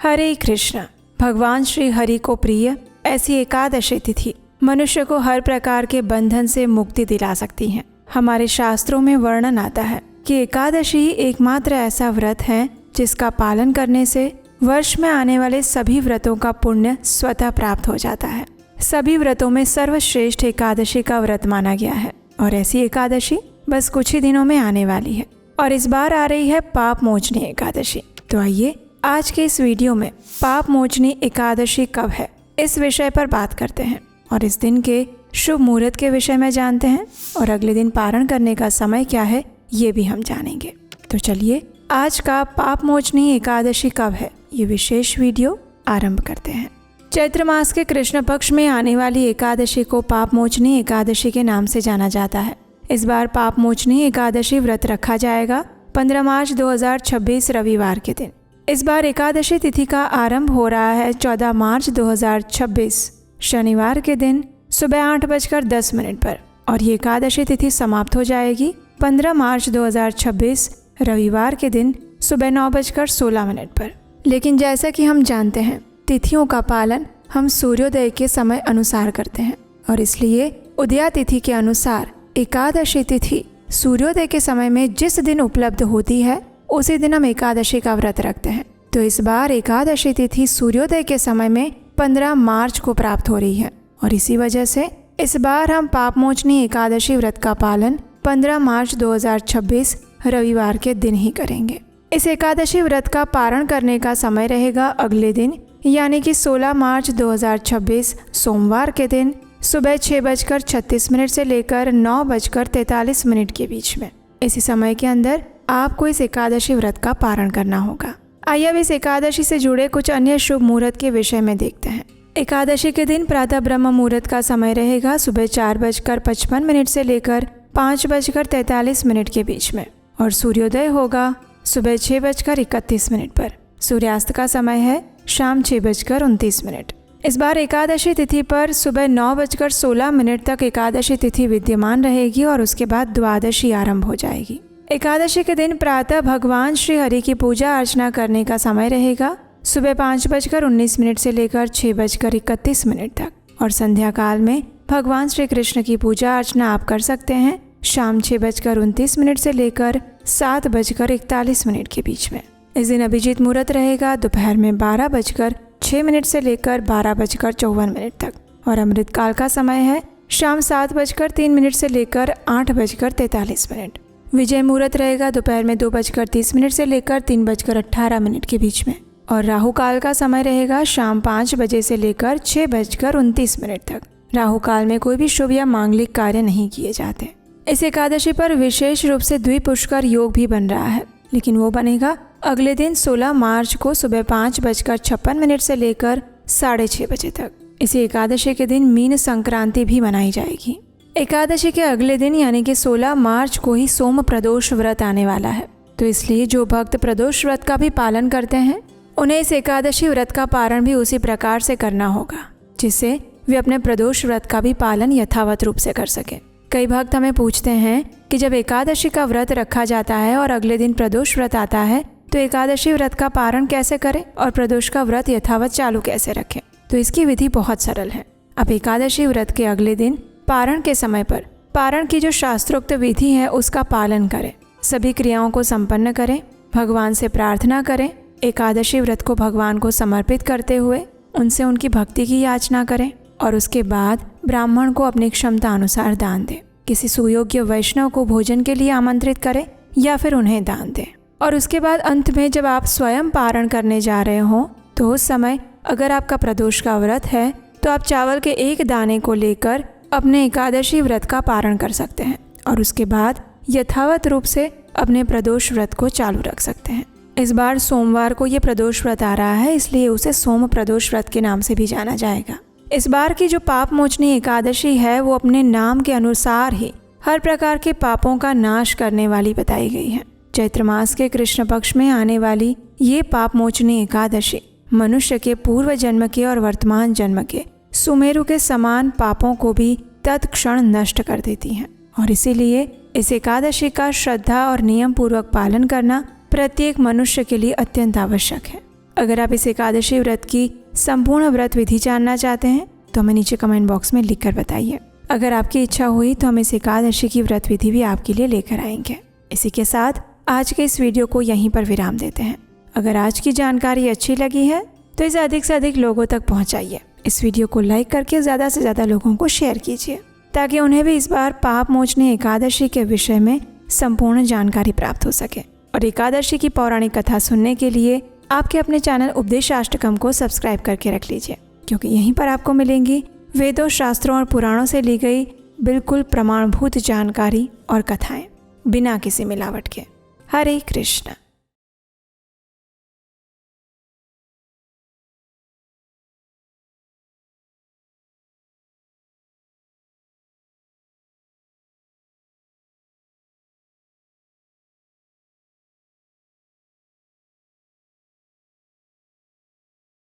हरे कृष्ण। भगवान श्री हरि को प्रिय ऐसी एकादशी तिथि मनुष्य को हर प्रकार के बंधन से मुक्ति दिला सकती है। हमारे शास्त्रों में वर्णन आता है कि एकादशी एकमात्र ऐसा व्रत है जिसका पालन करने से वर्ष में आने वाले सभी व्रतों का पुण्य स्वतः प्राप्त हो जाता है। सभी व्रतों में सर्वश्रेष्ठ एकादशी का व्रत माना गया है और ऐसी एकादशी बस कुछ ही दिनों में आने वाली है और इस बार आ रही है पाप मोचनी एकादशी। तो आइए आज के इस वीडियो में पाप मोचनी एकादशी कब है इस विषय पर बात करते हैं और इस दिन के शुभ मुहूर्त के विषय में जानते हैं और अगले दिन पारण करने का समय क्या है ये भी हम जानेंगे। तो चलिए आज का पाप मोचनी एकादशी कब है ये विशेष वीडियो आरंभ करते हैं। चैत्र मास के कृष्ण पक्ष में आने वाली एकादशी को पाप मोचनी एकादशी के नाम से जाना जाता है। इस बार पाप मोचनी एकादशी व्रत रखा जाएगा 15 मार्च 2026 रविवार के दिन। इस बार एकादशी तिथि का आरंभ हो रहा है 14 मार्च 2026 शनिवार के दिन सुबह 8:10 पर और ये एकादशी तिथि समाप्त हो जाएगी 15 मार्च 2026 रविवार के दिन सुबह 9:16 पर। लेकिन जैसा कि हम जानते हैं तिथियों का पालन हम सूर्योदय के समय अनुसार करते हैं और इसलिए उदया तिथि के अनुसार एकादशी तिथि सूर्योदय के समय में जिस दिन उपलब्ध होती है उसी दिन हम एकादशी का व्रत रखते हैं। तो इस बार एकादशी तिथि सूर्योदय के समय में 15 मार्च को प्राप्त हो रही है और इसी वजह से इस बार हम पापमोचनी एकादशी व्रत का पालन 15 मार्च 2026 रविवार के दिन ही करेंगे। इस एकादशी व्रत का पारण करने का समय रहेगा अगले दिन यानी कि 16 मार्च 2026 सोमवार के दिन सुबह 6:36 से लेकर 9:43 के बीच में। इसी समय के अंदर आपको इस एकादशी व्रत का पारण करना होगा। आइए अब इस एकादशी से जुड़े कुछ अन्य शुभ मुहूर्त के विषय में देखते हैं। एकादशी के दिन प्रातः ब्रह्म मुहूर्त का समय रहेगा सुबह 4:55 से लेकर 5:43 के बीच में और सूर्योदय होगा सुबह 6:31 पर। सूर्यास्त का समय है शाम 6:29। इस बार एकादशी तिथि पर सुबह 9:16 तक एकादशी तिथि विद्यमान रहेगी और उसके बाद द्वादशी आरंभ हो जाएगी। एकादशी के दिन प्रातः भगवान श्री हरि की पूजा अर्चना करने का समय रहेगा सुबह 5:19 से लेकर 6:31 तक और संध्या काल में भगवान श्री कृष्ण की पूजा अर्चना आप कर सकते हैं शाम 6:29 से लेकर 7:41 के बीच में। इस दिन अभिजीत मुहूर्त रहेगा दोपहर में 12:06 से लेकर 12:54 तक और अमृत काल का समय है शाम 7:03 से लेकर 8:43। विजय मुहूर्त रहेगा दोपहर में 2:30 से लेकर 3:18 के बीच में और राहु काल का समय रहेगा शाम 5 बजे से लेकर 6:29 तक। राहु काल में कोई भी शुभ या मांगलिक कार्य नहीं किए जाते। इस एकादशी पर विशेष रूप से द्विपुष्कर योग भी बन रहा है लेकिन वो बनेगा अगले दिन 16 मार्च को सुबह 5:56 से लेकर 6:30 बजे तक। इसी एकादशी के दिन मीन संक्रांति भी मनाई जाएगी। एकादशी के अगले दिन यानी कि 16 मार्च को ही सोम प्रदोष व्रत आने वाला है। तो इसलिए जो भक्त प्रदोष व्रत का भी पालन करते हैं उन्हें इस एकादशी व्रत का पारण भी उसी प्रकार से करना होगा जिससे वे अपने प्रदोष व्रत का भी पालन यथावत रूप से कर सकें। कई भक्त हमें पूछते हैं कि जब एकादशी का व्रत रखा जाता है और अगले दिन प्रदोष व्रत आता है तो एकादशी व्रत का पारण कैसे करें और प्रदोष का व्रत यथावत चालू कैसे रखें। तो इसकी विधि बहुत सरल है। अब एकादशी व्रत के अगले दिन पारण के समय पर पारण की जो शास्त्रोक्त विधि है उसका पालन करें। सभी क्रियाओं को संपन्न करें, भगवान से प्रार्थना करें, एकादशी व्रत को भगवान को समर्पित करते हुए उनसे उनकी भक्ति की याचना करें और उसके बाद ब्राह्मण को अपनी क्षमता अनुसार दान दें। किसी सुयोग्य वैष्णव को भोजन के लिए आमंत्रित करें या फिर उन्हें दान दें। और उसके बाद अंत में जब आप स्वयं पारण करने जा रहे हो तो उस समय अगर आपका प्रदोष का व्रत है तो आप चावल के एक दाने को लेकर अपने एकादशी व्रत का पारण कर सकते हैं और उसके बाद यथावत रूप से अपने प्रदोष व्रत को चालू रख सकते हैं। इस बार सोमवार को ये प्रदोष व्रत आ रहा है इसलिए उसे सोम प्रदोष व्रत के नाम से भी जाना जाएगा। इस बार की जो पाप मोचनी एकादशी है वो अपने नाम के अनुसार ही हर प्रकार के पापों का नाश करने वाली बताई गई है। चैत्र मास के कृष्ण पक्ष में आने वाली ये पाप मोचनी एकादशी मनुष्य के पूर्व जन्म के और वर्तमान जन्म के सुमेरु के समान पापों को भी तत्क्षण नष्ट कर देती हैं और इसीलिए इस एकादशी का श्रद्धा और नियम पूर्वक पालन करना प्रत्येक मनुष्य के लिए अत्यंत आवश्यक है। अगर आप इस एकादशी व्रत की संपूर्ण व्रत विधि जानना चाहते हैं तो हमें नीचे कमेंट बॉक्स में लिखकर बताइए। अगर आपकी इच्छा हुई तो हम इस एकादशी की व्रत विधि भी आपके लिए लेकर आएंगे। इसी के साथ आज के इस वीडियो को यहीं पर विराम देते हैं। अगर आज की जानकारी अच्छी लगी है तो इसे अधिक से अधिक लोगों तक पहुंचाइए। इस वीडियो को लाइक करके ज़्यादा से ज़्यादा लोगों को शेयर कीजिए ताकि उन्हें भी इस बार पाप मोचनी एकादशी के विषय में संपूर्ण जानकारी प्राप्त हो सके। और एकादशी की पौराणिक कथा सुनने के लिए आपके अपने चैनल उपदेशाष्टकम को सब्सक्राइब करके रख लीजिए, क्योंकि यहीं पर आपको मिलेंगी वेदों, शास्त्रों और पुराणों से ली गई बिल्कुल प्रमाणभूत जानकारी और कथाएं बिना किसी मिलावट के। हरे कृष्ण।